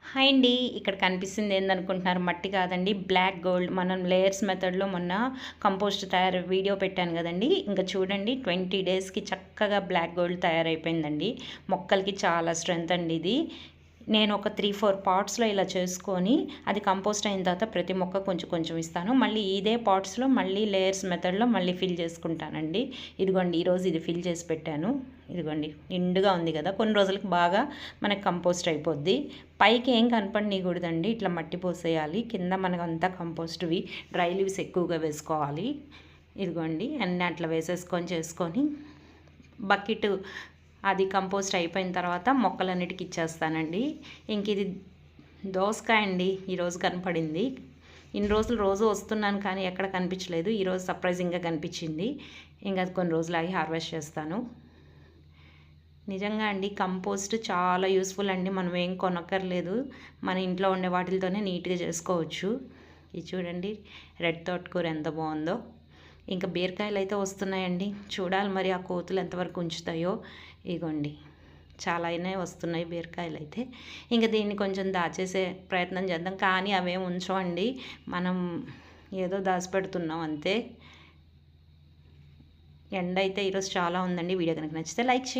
Hi అండి. ఇక్కడ కనిపిస్తుంది ఏందనుకుంటున్నారు? మట్టి కాదండి, బ్లాక్ గోల్డ్. మనం లేయర్స్ మెథడ్‌లో మొన్న కంపోస్ట్ తయారు వీడియో పెట్టాను కదండీ! ఇంక చూడండి 20 డేస్‌కి చక్కగా బ్లాక్ గోల్డ్ తయారైపోయిందండి. మొక్కలకి చాలా స్ట్రెంత్ అండి ఇది. నేను ఒక 3, 4 పాట్స్‌లో ఇలా చేసుకొని అది కంపోస్ట్ అయిన తర్వాత ప్రతి మొక్క కొంచెం కొంచెం ఇస్తాను. మళ్ళీ ఇదే పాట్స్‌లో మళ్ళీ లేయర్స్ మెథడ్‌లో మళ్ళీ ఫిల్ చేసుకుంటానండి. ఇదిగోండి ఈరోజు ఇది ఫిల్ చేసి పెట్టాను. ఇదిగోండి నిండుగా ఉంది కదా! కొన్ని రోజులకి బాగా మనకి కంపోస్ట్ అయిపోద్ది. పైకి ఏం కనపడనీయకూడదండి. ఇట్లా మట్టి పోసేయాలి. కింద మనకంతా కంపోస్ట్‌వి డ్రై లీవ్స్ ఎక్కువగా వేసుకోవాలి. ఇదిగోండి అన్నీ అట్లా వేసేసుకొని చేసుకొని బకెట్ అది కంపోస్ట్ అయిపోయిన తర్వాత మొక్కలన్నిటికి ఇచ్చేస్తానండి. ఇంక ఇది దోసకాయ అండి ఈరోజు కనపడింది. ఇన్ని రోజులు రోజు వస్తున్నాను కానీ ఎక్కడ కనిపించలేదు. ఈరోజు సర్ప్రైజింగ్గా కనిపించింది. ఇంకా అది కొన్ని రోజులు ఆగి హార్వెస్ట్ చేస్తాను. నిజంగా అండి కంపోస్ట్ చాలా యూస్ఫుల్ అండి. మనం ఏం కొనక్కర్లేదు. మన ఇంట్లో ఉండే వాటితోనే నీట్గా చేసుకోవచ్చు. ఇది చూడండి రెడ్ తోటకూర ఎంత బాగుందో. ఇంకా బీరకాయలు అయితే వస్తున్నాయండి. చూడాలి మరి ఆ కోతులు ఎంతవరకు ఉంచుతాయో. ఇగోండి చాలా అయినా వస్తున్నాయి బీరకాయలు అయితే. ఇంకా దీన్ని కొంచెం దాచేసే ప్రయత్నం చేద్దాం. కానీ అవేం ఉంచవండి. మనం ఏదో దాచిపెడుతున్నాం అంతే. ఎండ అయితే ఈరోజు చాలా ఉందండి. వీడియో కనుక నచ్చితే లైక్ చేయండి.